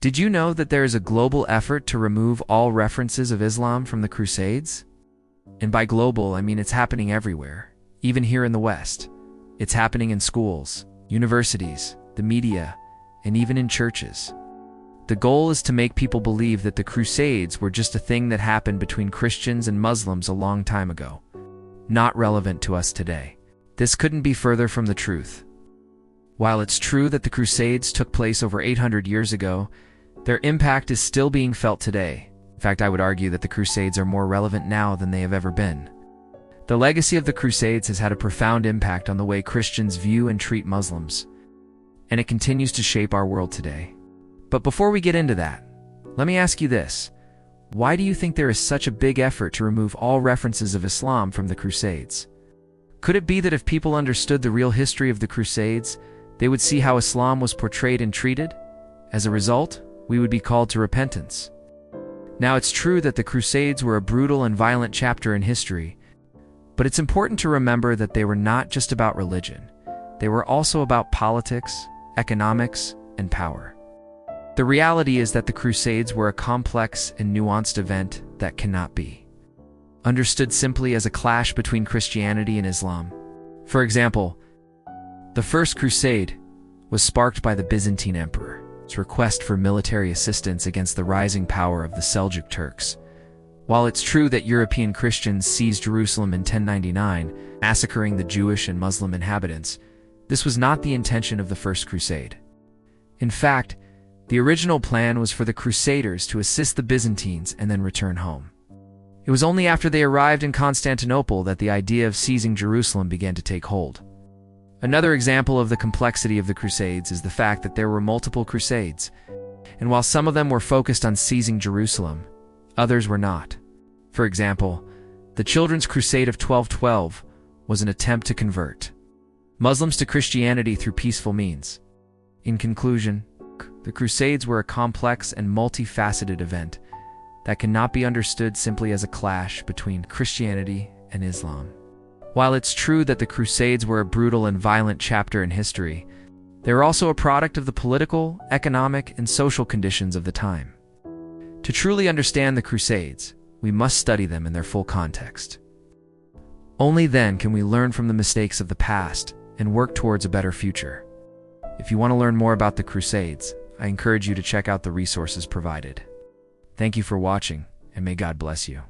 Did you know that there is a global effort to remove all references of Islam from the Crusades? And by global, I mean it's happening everywhere, even here in the West. It's happening in schools, universities, the media, and even in churches. The goal is to make people believe that the Crusades were just a thing that happened between Christians and Muslims a long time ago, not relevant to us today. This couldn't be further from the truth. While it's true that the Crusades took place over 800 years ago, their impact is still being felt today. In fact, I would argue that the Crusades are more relevant now than they have ever been. The legacy of the Crusades has had a profound impact on the way Christians view and treat Muslims, and it continues to shape our world today. But before we get into that, let me ask you this. Why do you think there is such a big effort to remove all references of Islam from the Crusades? Could it be that if people understood the real history of the Crusades, they would see how Islam was portrayed and treated? As a result, we would be called to repentance. Now, it's true that the Crusades were a brutal and violent chapter in history, but it's important to remember that they were not just about religion. They were also about politics, economics, and power. The reality is that the Crusades were a complex and nuanced event that cannot be understood simply as a clash between Christianity and Islam. For example, the First Crusade was sparked by the Byzantine Emperor's request for military assistance against the rising power of the Seljuk Turks. While it's true that European Christians seized Jerusalem in 1099, massacring the Jewish and Muslim inhabitants, this was not the intention of the First Crusade. In fact, the original plan was for the Crusaders to assist the Byzantines and then return home. It was only after they arrived in Constantinople that the idea of seizing Jerusalem began to take hold. Another example of the complexity of the Crusades is the fact that there were multiple Crusades, and while some of them were focused on seizing Jerusalem, others were not. For example, the Children's Crusade of 1212 was an attempt to convert Muslims to Christianity through peaceful means. In conclusion, the Crusades were a complex and multifaceted event that cannot be understood simply as a clash between Christianity and Islam. While it's true that the Crusades were a brutal and violent chapter in history, they were also a product of the political, economic, and social conditions of the time. To truly understand the Crusades, we must study them in their full context. Only then can we learn from the mistakes of the past and work towards a better future. If you want to learn more about the Crusades, I encourage you to check out the resources provided. Thank you for watching, and may God bless you.